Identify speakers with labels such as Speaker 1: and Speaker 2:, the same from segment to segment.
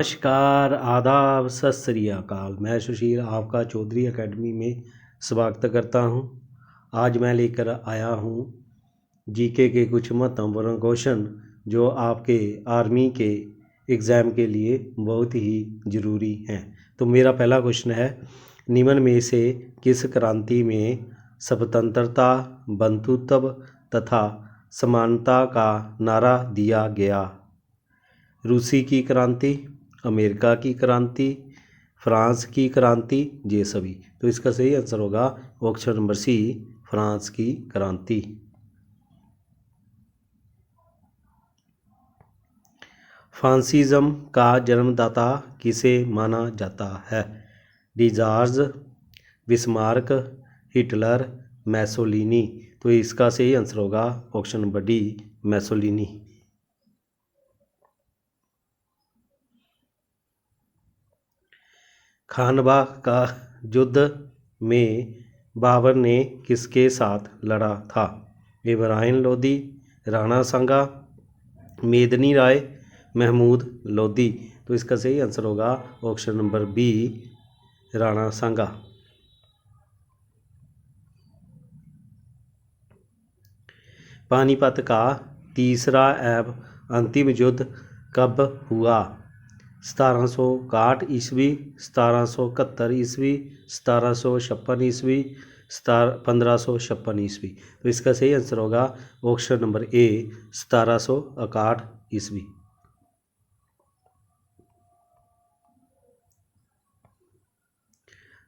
Speaker 1: नमस्कार, आदाब, सत श्री अकाल। मैं सुशील आपका चौधरी एकेडमी में स्वागत करता हूं। आज मैं लेकर आया हूं जीके के कुछ महत्वपूर्ण क्वेश्चन जो आपके आर्मी के एग्ज़ाम के लिए बहुत ही ज़रूरी हैं। तो मेरा पहला क्वेश्चन है, निम्न में से किस क्रांति में स्वतंत्रता, बंधुत्व तथा समानता का नारा दिया गया? रूसी की क्रांति, अमेरिका की क्रांति, फ्रांस की क्रांति, ये सभी। तो इसका सही आंसर होगा ऑप्शन नंबर सी, फ्रांस की क्रांति। फासिज्म का जन्मदाता किसे माना जाता है? D George, Bismarck, Hitler, Mussolini. तो इसका सही आंसर होगा option number D, Mussolini. Khanwa का युद्ध में बाबर ने किसके साथ लड़ा था? इब्राहिम लोदी, राणा सांगा, मेदिनी राय, महमूद लोदी। तो इसका सही आंसर होगा ऑप्शन नंबर बी, राणा सांगा। पानीपत का तीसरा एवं अंतिम युद्ध कब हुआ? 1761 ईस्वी, 1771 ईस्वी, 1756 ईस्वी, 1556 ईस्वी। तो इसका सही आंसर होगा ऑप्शन नंबर ए, 1761 ईस्वी।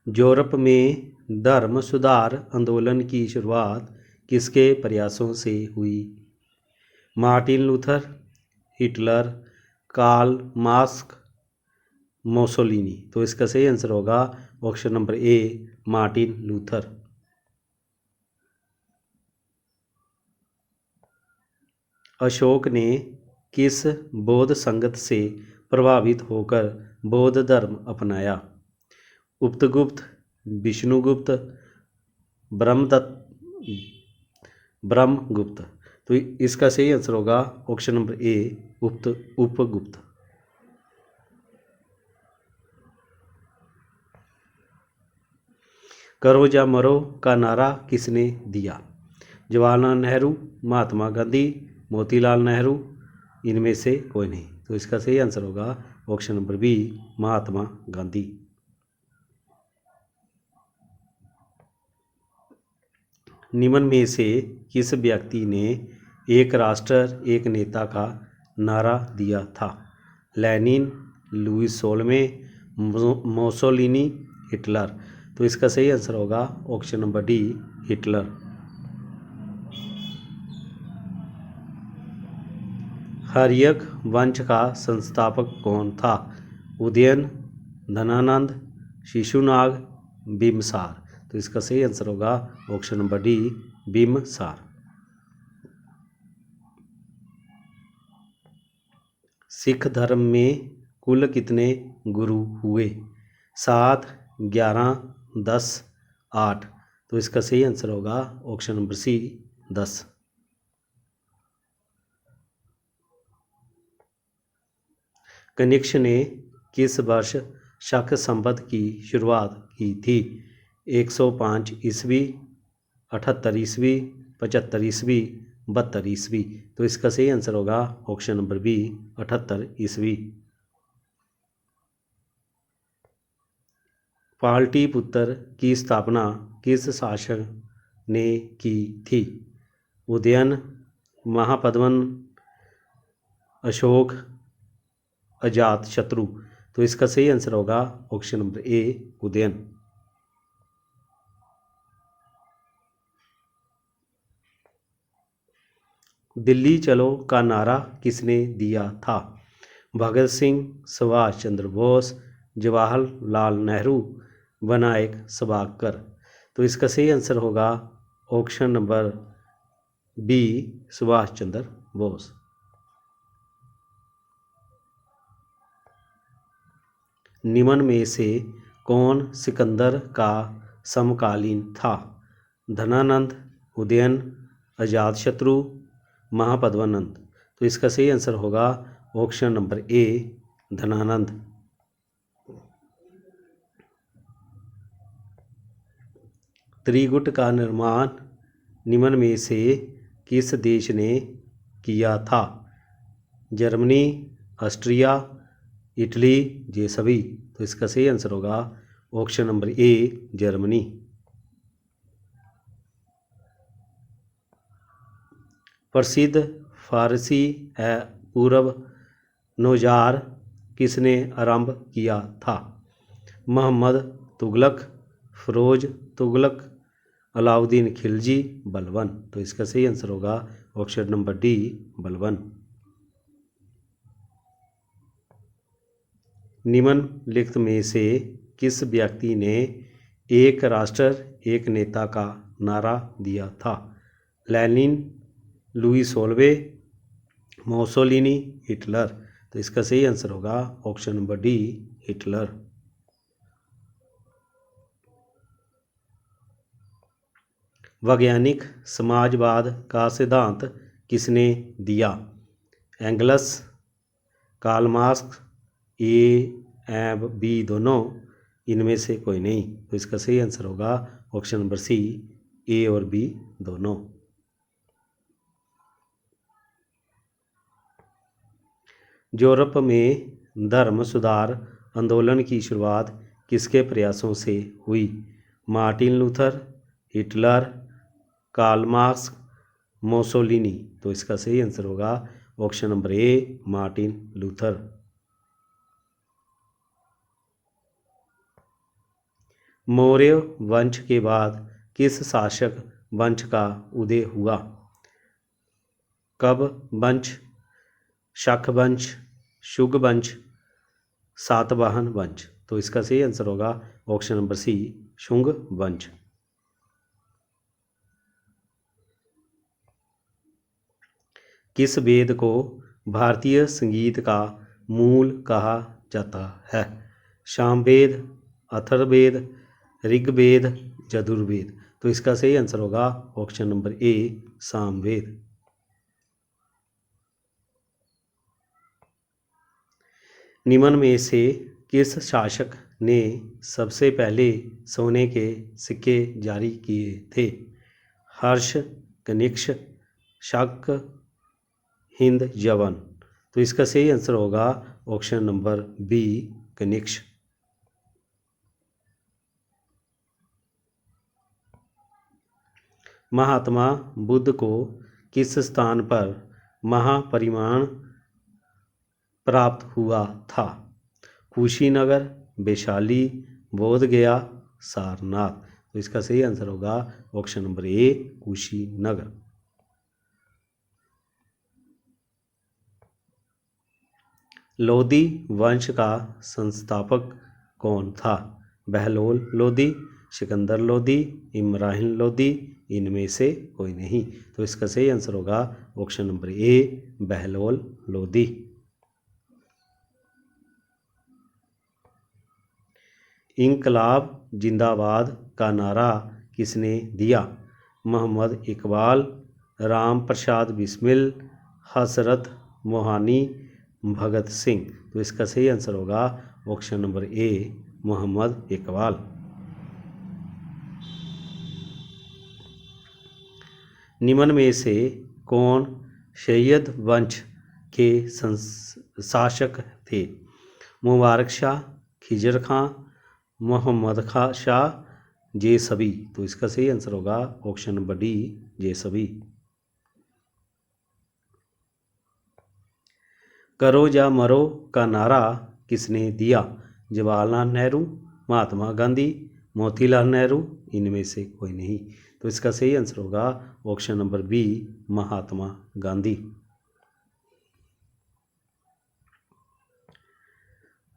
Speaker 1: यूरोप में धर्म सुधार आंदोलन की शुरुआत किसके प्रयासों से हुई? Martin Luther, Hitler, Karl Marx, Mussolini. तो इसका सही आंसर होगा option number A, Martin Luther. Ashok ने किस बौद्ध संगत से प्रभावित होकर बौद्ध धर्म अपनाया? उपगुप्त, विष्णुगुप्त, ब्रह्मगुप्त। तो इसका सही आंसर होगा ऑप्शन नंबर ए, उपगुप्त। करो या मरो का नारा किसने दिया? जवाहरलाल नेहरू, महात्मा गांधी, मोतीलाल नेहरू, इनमें से कोई नहीं। तो इसका सही आंसर होगा option number B, Mahatma Gandhi. निम्न में से किस व्यक्ति ने एक राष्ट्र एक नेता का नारा दिया था? Lenin, Louis Solme, Mussolini, Hitler. तो इसका सही आंसर होगा option number D, Hitler. Haryak वंश का संस्थापक कौन था? उदयन, धनानंद, शिशुनाग, बिम्बसार। तो इसका सही आंसर होगा option number D, Bimbisara. Sikh धर्म में कुल कितने गुरु हुए? 7, 11, 10, 8। तो इसका सही आंसर होगा ऑप्शन नंबर सी, 10। कनिष्क ने किस वर्ष शक संवत की शुरुआत की थी? 105 ईस्वी, 78 ईस्वी, 75 ईस्वी, 72 ईस्वी। तो इसका सही आंसर होगा ऑप्शन नंबर बी, 78 ईस्वी। पाटलिपुत्र की स्थापना किस शासक ने की थी? उदयन, महापद्मन, अशोक, अजातशत्रु। तो इसका सही आंसर होगा ऑप्शन नंबर ए, उदयन। दिल्ली चलो का नारा किसने दिया था? भगत सिंह, सुभाष चंद्र बोस, जवाहरलाल नेहरू, विनायक सावरकर। तो इसका सही आंसर होगा option number B, Subhash Chandra Bose. निम्न में से कौन सिकंदर का समकालीन था? धनानंद, उदयन, अजातशत्रु, महापद्मानंद। तो इसका सही आंसर होगा ऑप्शन नंबर ए, धनानंद। त्रिगुट का निर्माण निम्न में से किस देश ने किया था? जर्मनी, ऑस्ट्रिया, इटली, ये सभी। तो इसका सही आंसर होगा ऑप्शन नंबर ए, जर्मनी। प्रसिद्ध फारसी पूर्व नौजार किसने आरंभ किया था? मोहम्मद तुगलक, फिरोज तुगलक, अलाउद्दीन खिलजी, बलबन। तो इसका सही आंसर होगा ऑप्शन नंबर डी, बलबन। निम्नलिखित में से किस व्यक्ति ने एक राष्ट्र एक नेता का नारा दिया था? Lenin, Louis Solvay, Mussolini, Hitler. तो इसका सही आंसर होगा ऑप्शन नंबर डी, हिटलर। वैज्ञानिक समाजवाद का सिद्धांत किसने दिया? Engels, Karl Marx, A and B दोनों, इनमें से कोई नहीं। तो इसका सही आंसर होगा ऑप्शन नंबर सी, ए और बी दोनों। यूरोप में धर्म सुधार आंदोलन की शुरुआत किसके प्रयासों से हुई? Martin Luther, Hitler, Karl Marx, Mussolini. तो इसका सही आंसर होगा option number A, Martin Luther. Maurya वंश के बाद किस शासक वंश का उदय हुआ? कब वंश, शक वंश, शुग वंश, सातवाहन वंश। तो इसका सही आंसर होगा ऑप्शन नंबर सी, शुंग वंश। किस वेद को भारतीय संगीत का मूल कहा जाता है? सामवेद, अथर्ववेद, ऋग्वेद, यजुर्वेद। तो इसका सही आंसर होगा ऑप्शन नंबर ए, सामवेद। निम्न में से किस शासक ने सबसे पहले सोने के सिक्के जारी किए थे? हर्ष, कनिष्क, शक, हिंद, यवन। तो इसका सही आंसर होगा option number B, Kanishka. Mahatma Buddha को किस स्थान पर महापरिनिर्वाण प्राप्त हुआ था? कुशीनगर, वैशाली, बोध गया, सारनाथ। तो इसका सही आंसर होगा ऑप्शन नंबर ए, कुशीनगर। लोदी वंश का संस्थापक कौन था? बहलोल लोदी, सिकंदर लोदी, इब्राहिम लोदी, इनमें से कोई नहीं। तो इसका सही आंसर होगा option number A, Bahlol Lodi. इंकलाब जिंदाबाद का नारा किसने दिया? मोहम्मद इकबाल, राम प्रसाद बिस्मिल, हसरत मोहानी, भगत सिंह। तो इसका सही आंसर होगा option number A, Mohammad Iqbal. निम्न में से कौन सैयद वंश के शासक थे? मुबारक शाह, खिजर खां, मोहम्मद शाह, ये सभी। तो इसका सही आंसर होगा ऑप्शन नंबर डी, ये सभी। करो या मरो का नारा किसने दिया? जवाहरलाल नेहरू, महात्मा गांधी, मोतीलाल नेहरू, इनमें से कोई नहीं। तो इसका सही आंसर होगा option number B, Mahatma Gandhi.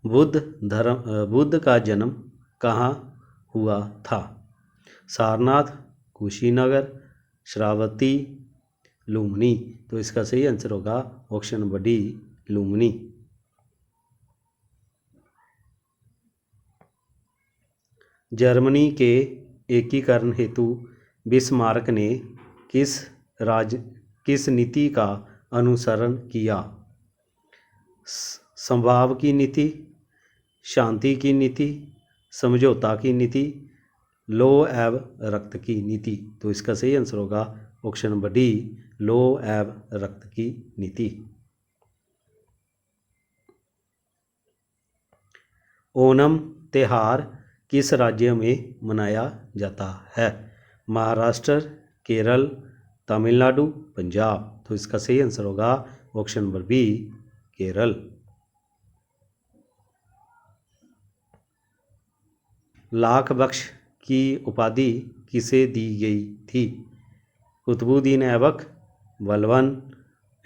Speaker 1: Buddha का जन्म कहाँ हुआ था? सारनाथ, कुशीनगर, श्रावस्ती, लुम्बिनी। तो इसका सही आंसर होगा option number D, Lumbini. Germany के एकीकरण हेतु बिस्मार्क ने किस नीति का अनुसरण किया? संभाव की नीति, शांति की नीति, समझौता की नीति, लौह एवं रक्त की नीति। तो इसका सही आंसर होगा ऑप्शन नंबर डी, लौह एवं रक्त की नीति। ओणम त्यौहार किस राज्य में मनाया जाता है? महाराष्ट्र, केरल, तमिलनाडु, पंजाब। तो इसका सही आंसर होगा option number B, Kerala. Lakh Bakhsh की उपाधि किसे दी गई थी? कुतुबुद्दीन ऐबक, बलबन,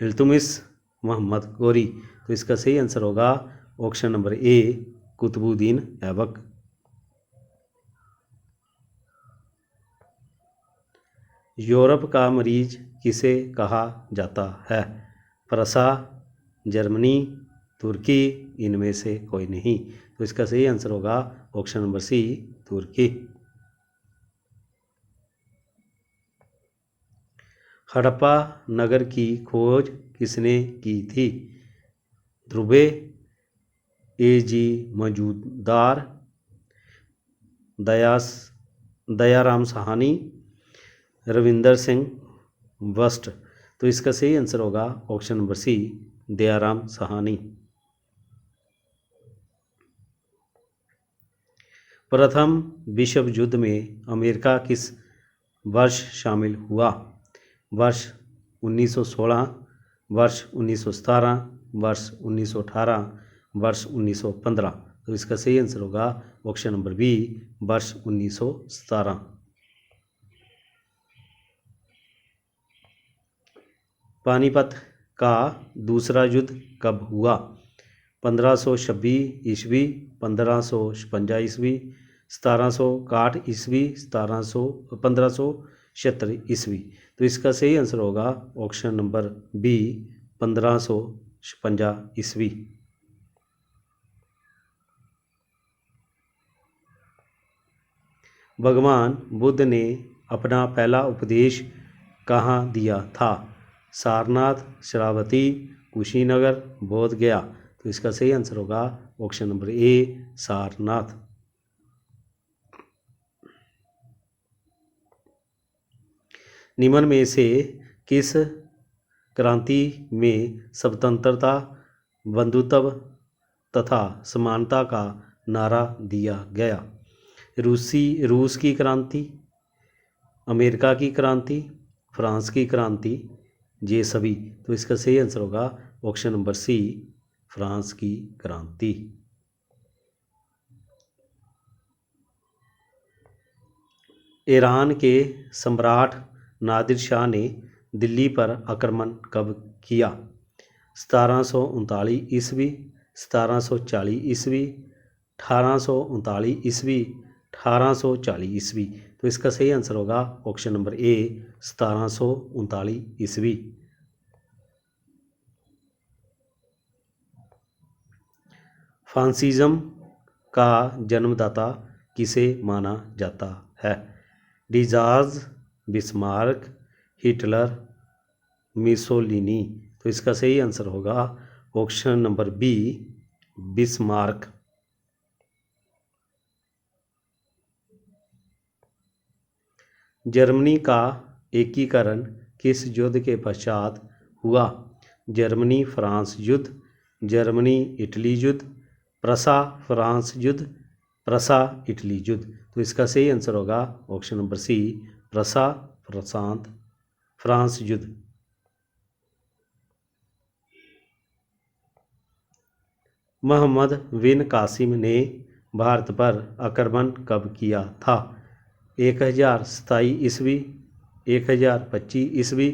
Speaker 1: इल्तुमिश, मोहम्मद गौरी। तो इसका सही आंसर होगा option number A, Qutbuddin Aibak. Europe का मरीज किसे कहा जाता है? प्रसा, जर्मनी, तुर्की, इनमें से कोई नहीं। तो इसका सही आंसर होगा ऑप्शन नंबर सी, तुर्की। हड़प्पा नगर की खोज किसने की थी? ध्रुवे, ए.जी. मजूमदार, दयाराम साहनी, रविंदर सिंह वस्ट। तो इसका सही आंसर होगा option number C, Dayaram Sahni. प्रथम विश्व युद्ध में अमेरिका किस वर्ष शामिल हुआ? वर्ष 1916, वर्ष 1917, वर्ष 1918, वर्ष 1915। तो इसका सही आंसर होगा ऑप्शन नंबर बी, वर्ष 1917। पानीपत का दूसरा युद्ध कब हुआ? 1526 ईस्वी, 1556 ईस्वी, 1761 ईस्वी, 1576 ईस्वी। तो इसका सही आंसर होगा ऑप्शन नंबर बी, 1556 ईस्वी। भगवान बुद्ध ने अपना पहला उपदेश कहाँ दिया था? सारनाथ, श्रावती, कुशीनगर, बोध गया। तो इसका सही आंसर होगा ऑप्शन नंबर ए, सारनाथ। निम्न में से किस क्रांति में स्वतंत्रता, बंधुत्व तथा समानता का नारा दिया गया? रूस की क्रांति, अमेरिका की क्रांति, फ्रांस की क्रांति, ये सभी। तो इसका सही आंसर होगा ऑप्शन नंबर सी, फ्रांस की क्रांति। ईरान के सम्राट नादिर शाह ने दिल्ली पर आक्रमण कब किया? 1739 ईस्वी, 1740 ईस्वी, 1839 ईस्वी, 1840 ईस्वी। तो इसका सही आंसर होगा ऑप्शन नंबर ए, 1739 ईस्वी। फासिज्म का जन्मदाता किसे माना जाता है? डिजार्ज, बिस्मार्क, हिटलर, मिसोलिनी। तो इसका सही आंसर होगा ऑप्शन नंबर बी, बिस्मार्क। जर्मनी का एकीकरण किस युद्ध के पश्चात हुआ? जर्मनी फ्रांस युद्ध, जर्मनी इटली युद्ध, प्रसा फ्रांस युद्ध, प्रसा इटली युद्ध। तो इसका सही आंसर होगा ऑप्शन नंबर सी, प्रसा फ्रांस युद्ध। मोहम्मद बिन कासिम ने भारत पर आक्रमण कब किया था? 1027 ईस्वी, 1025 ईस्वी,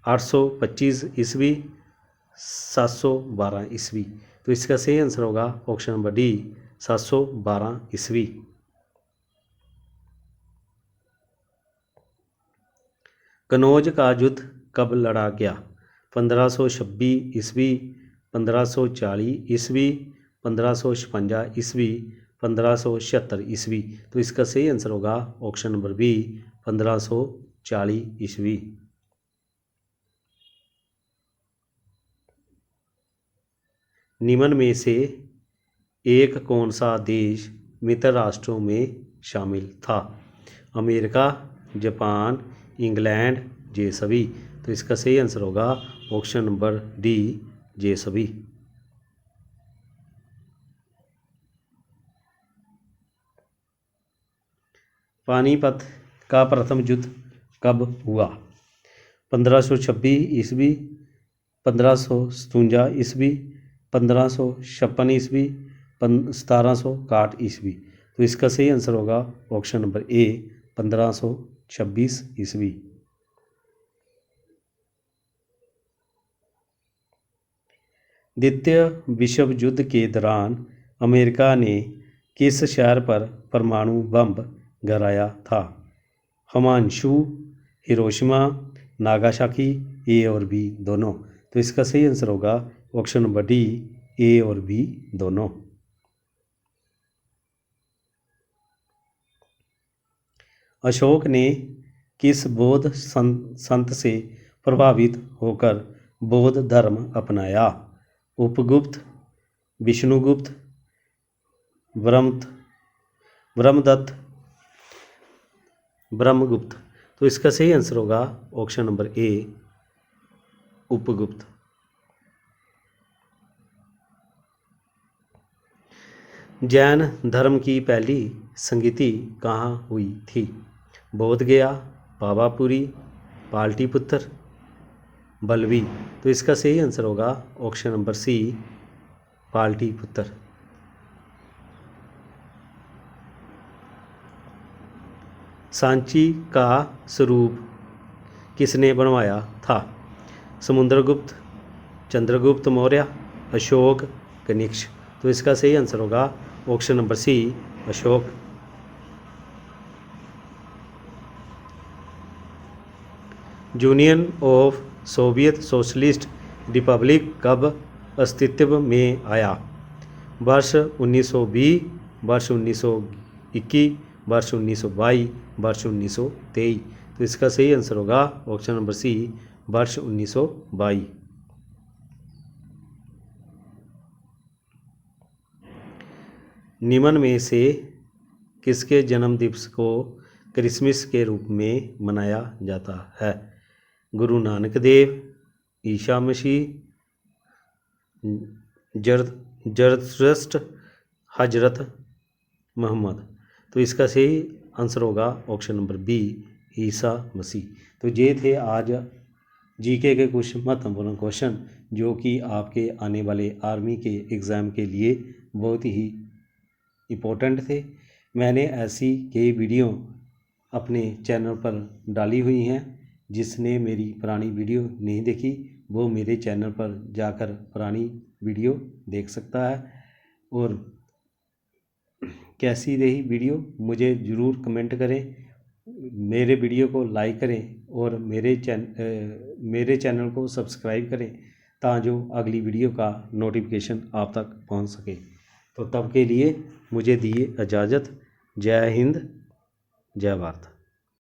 Speaker 1: 825 ईस्वी, 712 ईस्वी। तो इसका सही आंसर होगा ऑप्शन नंबर डी, 712 ईस्वी। कनौज का युद्ध कब लड़ा गया? 1526 ईस्वी, 1540 ईस्वी, 1556 ईस्वी, 1576 ईस्वी। तो इसका सही आंसर होगा ऑप्शन नंबर बी, 1540 ईस्वी। निम्न में से एक कौन सा देश मित्र राष्ट्रों में शामिल था? अमेरिका, जापान, इंग्लैंड, ये सभी। तो इसका सही आंसर होगा ऑप्शन नंबर डी, ये सभी। पानीपत का प्रथम युद्ध कब हुआ? 1526 ईस्वी, 1557 ईस्वी, 1556 ईस्वी, 1761 ईस्वी। तो इसका सही आंसर होगा ऑप्शन नंबर ए, 1526 ईस्वी। द्वितीय विश्व युद्ध के दौरान अमेरिका ने किस शहर पर परमाणु बम गिराया था? हिमांशु, हिरोशिमा, नागासाकी, ए और बी दोनों। तो इसका सही आंसर होगा ऑप्शन नंबर डी, ए और बी दोनों। अशोक ने किस बौद्ध संत से प्रभावित होकर बौद्ध धर्म अपनाया? उपगुप्त, विष्णुगुप्त, ब्रह्मदत्त, ब्रह्मगुप्त। तो इसका सही आंसर होगा ऑप्शन नंबर ए, उपगुप्त। जैन धर्म की पहली संगीति कहाँ हुई थी? बोध गया, पावापुरी, पाटलिपुत्र, बल्लवी। तो इसका सही आंसर होगा ऑप्शन नंबर सी, पाटलिपुत्र। सांची का स्वरूप किसने बनवाया था? समुद्रगुप्त, चंद्रगुप्त मौर्य, अशोक, कनिष्क। तो इसका सही आंसर होगा option number C, Ashok. Union of Soviet Socialist Republic कब अस्तित्व में आया? वर्ष 1920, वर्ष 1921, वर्ष 1922, वर्ष 1923। तो इसका सही आंसर होगा ऑप्शन नंबर सी, वर्ष 1922। निम्न में से किसके जन्म दिवस को क्रिसमस के रूप में मनाया जाता है? गुरु नानक देव, ईसा मसीह, जरथुस्त्र, हजरत मोहम्मद। तो इसका सही आंसर होगा option number B, Isa Masih. तो ये थे आज जीके के कुछ महत्वपूर्ण क्वेश्चन जो कि आपके आने वाले आर्मी के एग्ज़ाम के लिए बहुत ही इम्पोर्टेंट थे। मैंने ऐसी कई वीडियो अपने चैनल पर डाली हुई हैं। जिसने मेरी पुरानी वीडियो नहीं देखी वो मेरे चैनल पर जाकर पुरानी वीडियो देख सकता है। और कैसी रही वीडियो मुझे ज़रूर कमेंट करें, मेरे वीडियो को लाइक करें और मेरे चैनल को सब्सक्राइब करें ताकि अगली वीडियो का नोटिफिकेशन आप तक पहुंच सके। तो तब के लिए मुझे दिए इजाज़त। जय हिंद, जय भारत।